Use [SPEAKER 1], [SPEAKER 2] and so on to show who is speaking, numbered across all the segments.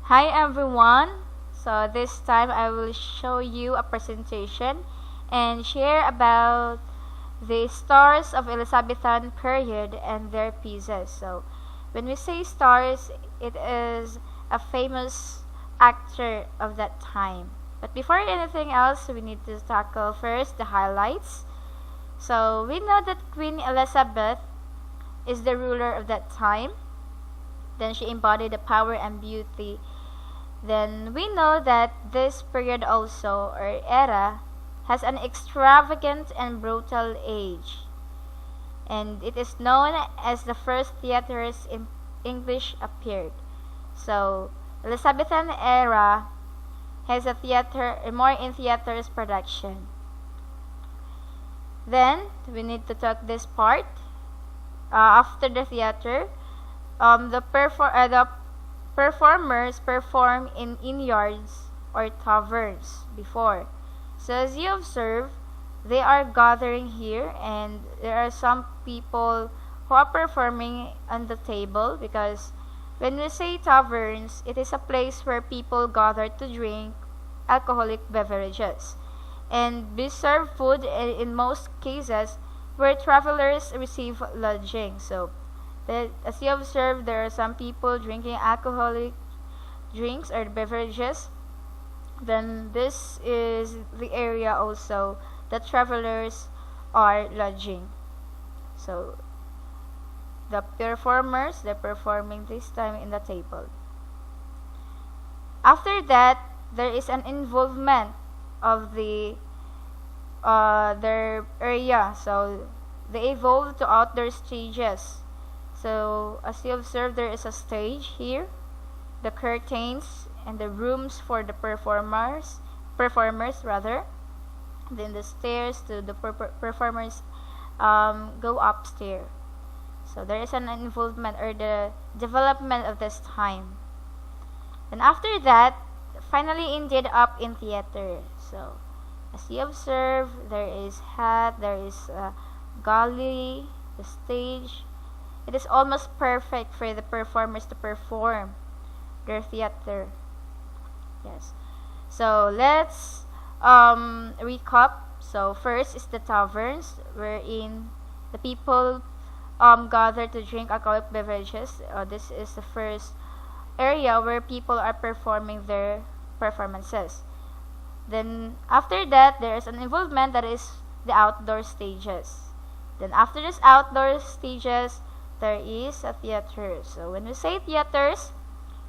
[SPEAKER 1] Hi everyone! So this time I will show you a presentation and share about the stars of Elizabethan period and their pieces. So when we say stars, it is a famous actor of that time. But before anything else, we need to tackle first the highlights. So we know that Queen Elizabeth is the ruler of that time. Then she embodied the power and beauty. Then we know that this period also, or era, has an extravagant and brutal age. And it is known as the first theaters in English appeared. So, Elizabethan era has a theater, more in theaters production. Then, we need to talk this part. After the theater, the performers perform in innyards or taverns before. So as you observe, they are gathering here and there are some people who are performing on the table, because when we say taverns, it is a place where people gather to drink alcoholic beverages and be served food, in most cases where travelers receive lodging. So as you observe, there are some people drinking alcoholic drinks or beverages. Then this is the area also that travelers are lodging. So the performers, they're performing this time in the table. After that, there is an involvement of their area. So they evolve to outdoor stages. So as you observe, there is a stage here, the curtains and the rooms for the performers rather. Then the stairs to the performers go upstairs. So there is an involvement or the development of this time. And after that, finally ended up in theater. So as you observe, there is there is a gallery, the stage. It is almost perfect for the performers to perform their theater. Yes. So let's recap. So first is the taverns, wherein the people gather to drink alcoholic beverages. This is the first area where people are performing their performances. Then after that, there is an involvement, that is the outdoor stages. Then after this outdoor stages, there is a theater. So when we say theaters,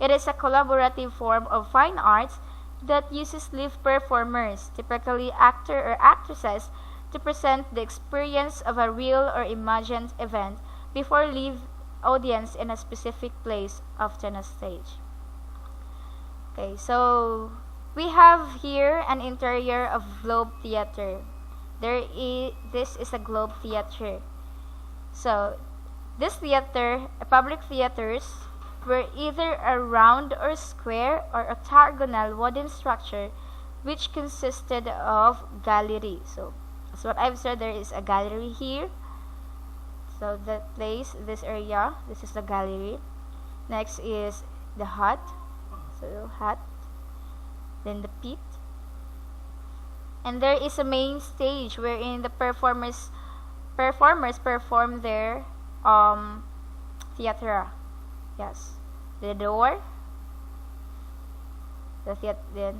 [SPEAKER 1] it is a collaborative form of fine arts that uses live performers, typically actor or actresses, to present the experience of a real or imagined event before live audience in a specific place, often a stage. Okay, so we have here an interior of Globe Theater. This is a Globe Theater. So this theater, public theaters, were either a round or square or octagonal wooden structure which consisted of gallery. So as what I've said, there is a gallery here. So that place, this area, this is the gallery. Next is the hut. So hut. Then the pit. And there is a main stage wherein the performers perform their theater. Yes. The door. Then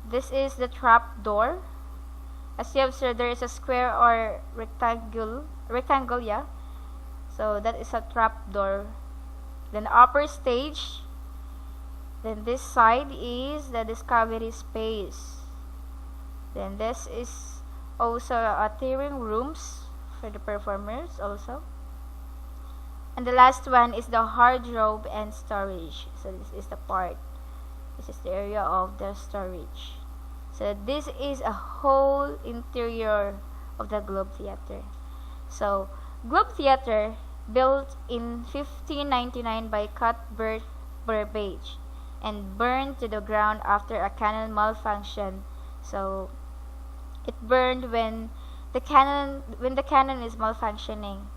[SPEAKER 1] this is the trap door. As you observe, there is a square or rectangle, yeah. So that is a trap door. Then upper stage. Then this side is the discovery space. Then this is also a tiering rooms for the performers also. And the last one is the wardrobe and storage. So this is the part. This is the area of the storage. So this is a whole interior of the Globe Theater. So Globe Theater, built in 1599 by Cuthbert Burbage and burned to the ground after a cannon malfunction. So it burned when the cannon is malfunctioning.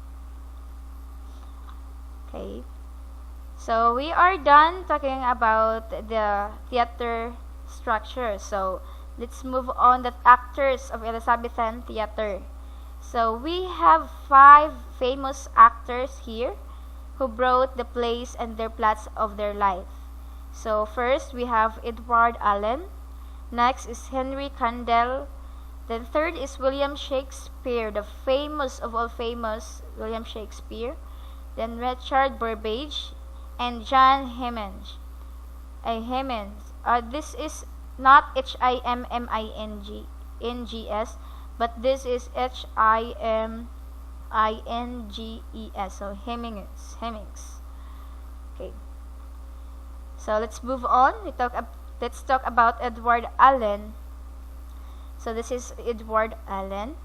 [SPEAKER 1] Okay. So we are done talking about the theater structure. So let's move on the actors of Elizabethan theater. So we have 5 famous actors here who brought the plays and their plots of their life. So first we have Edward Allen. Next is Henry Condell. Then third is William Shakespeare, the famous of all famous William Shakespeare. Then Richard Burbage and John Hemmings. This is not Himminges, but this is Himinges. So Hemmings. Okay. So let's move on. Let's talk about Edward Allen. So this is Edward Allen.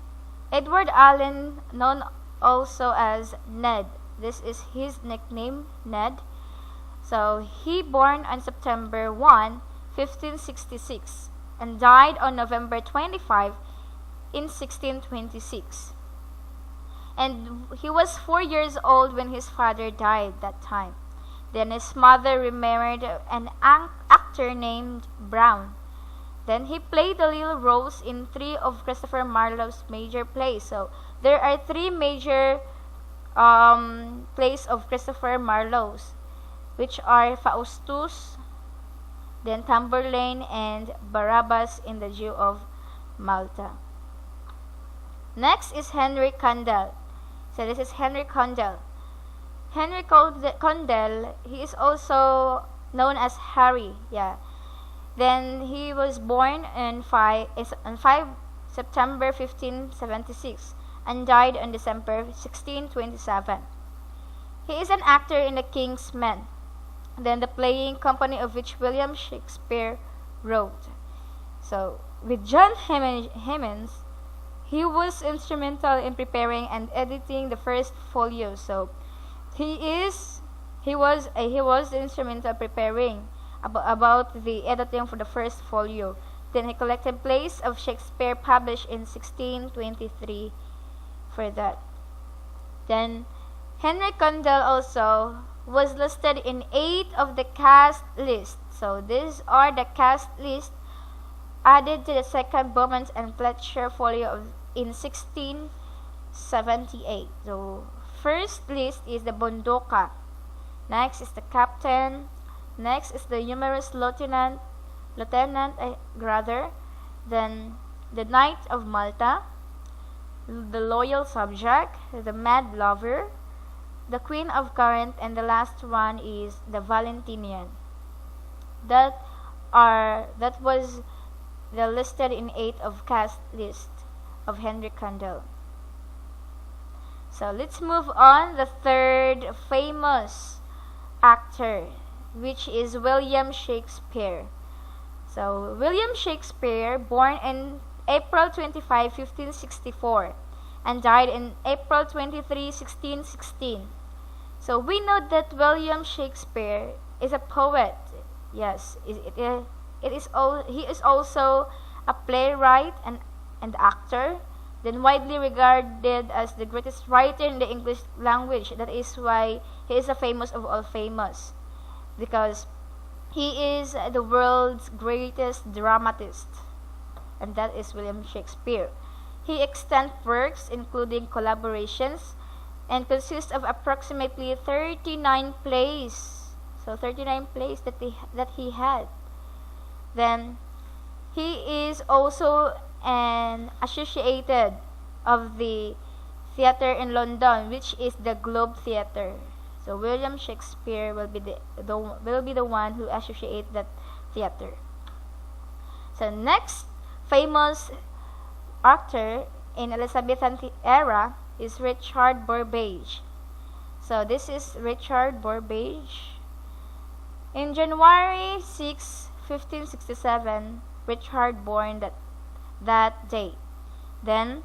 [SPEAKER 1] Edward Allen, known also as Ned. This is his nickname, Ned. So he born on September 1, 1566 and died on November 25 in 1626. And he was 4 years old when his father died that time. Then his mother remarried an actor named Brown. Then he played the little roles in 3 of Christopher Marlowe's major plays. So there are 3 major plays of Christopher Marlowe's, which are Faustus, then Tamburlaine, and Barabbas in the Jew of Malta. Next is Henry Condell. So this is Henry Condell. Henry Condell, he is also known as Harry. Yeah. Then he was born on 5 September 1576 and died on December 1627. He is an actor in The King's Men, then the playing company of which William Shakespeare wrote. So with John Hemmings, he was instrumental in preparing and editing the first folio. So he was instrumental preparing about the editing for the first folio. Then he collected plays of Shakespeare published in 1623 for that. Then Henry Condell also was listed in 8 of the cast list. So these are the cast list added to the second Beaumont and Fletcher folio in 1678. So first list is the Bondoka. Next is the captain. Next is the humorous lieutenant, then the Knight of Malta, the loyal subject, the mad lover, the Queen of Corinth, and the last one is the Valentinian. That was the listed in 8 of cast list of Henry Condell. So let's move on. The third famous actor, which is William Shakespeare. So William Shakespeare, born in April 25, 1564 and died in April 23, 1616. So we know that William Shakespeare is a poet. Yes, he is also a playwright and actor, then widely regarded as the greatest writer in the English language. That is why he is a famous of all famous, because he is the world's greatest dramatist, and that is William Shakespeare. He extant works including collaborations and consists of approximately 39 plays. So 39 plays that he had. Then he is also an associated of the theater in London, which is the Globe Theatre. So William Shakespeare will be the one who associate that theater. So next famous actor in Elizabethan era is Richard Burbage. So this is Richard Burbage. In January 6, 1567, Richard born that day. Then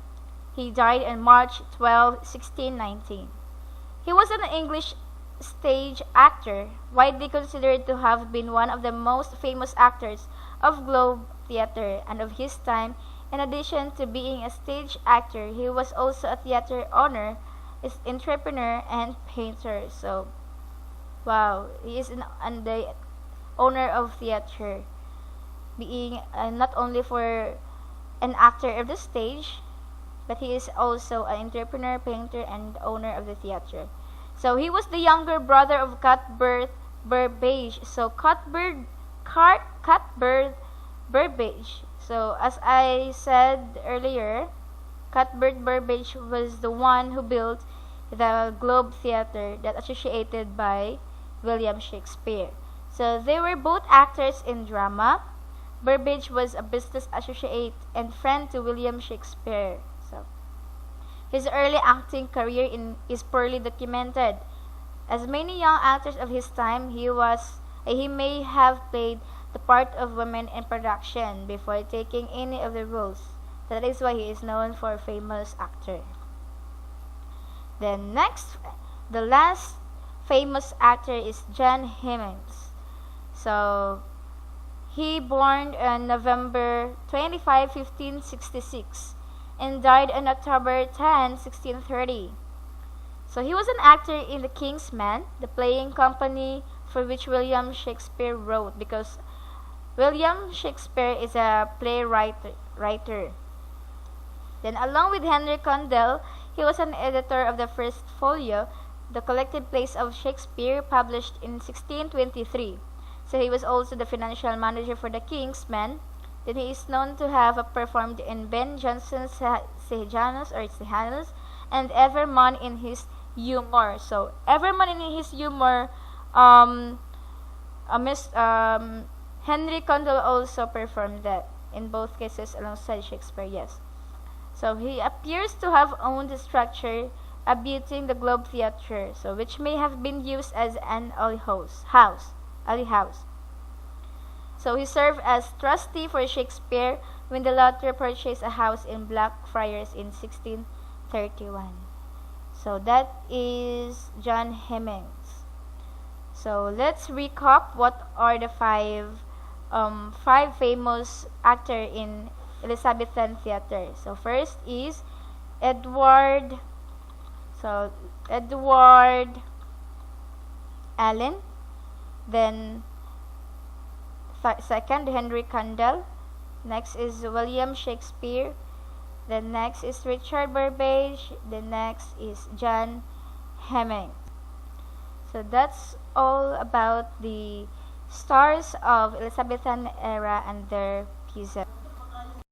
[SPEAKER 1] he died on March 12, 1619. He was an English stage actor, widely considered to have been one of the most famous actors of Globe Theatre and of his time. In addition to being a stage actor, he was also a theater owner, entrepreneur, and painter. So Wow, he is the owner of theater, being not only for an actor of the stage, but he is also an entrepreneur, painter, and owner of the theater. So he was the younger brother of Cuthbert Burbage. So Cuthbert Burbage. So as I said earlier, Cuthbert Burbage was the one who built the Globe Theatre that associated by William Shakespeare. So they were both actors in drama. Burbage was a business associate and friend to William Shakespeare. So his early acting career is poorly documented. As many young actors of his time, he may have played the part of women in production before taking any of the roles. That is why he is known for a famous actor. Then next, the last famous actor is John Hemmings. So he born on November 25, 1566 and died on October 10, 1630. So he was an actor in The King's Man, the playing company for which William Shakespeare wrote, because William Shakespeare is a playwright. Then along with Henry Condell, he was an editor of the First Folio, the collected plays of Shakespeare published in 1623. So he was also the financial manager for The King's Men. Then he is known to have performed in Ben Jonson's Sejanus and Everman in his Humor. So Everman in his Humor, Henry Condell also performed that in both cases alongside Shakespeare. Yes. So he appears to have owned the structure abutting the Globe Theatre, so which may have been used as an alley house. So he served as trustee for Shakespeare when the latter purchased a house in Blackfriars in 1631. So that is John Hemmings. So let's recap what are the five famous actors in Elizabethan theater. So first is Edward Allen. Then second, Henry Condell. Next is William Shakespeare. Then next is Richard Burbage. Then next is John Hemming. So that's all about the stars of Elizabethan era and their pieces.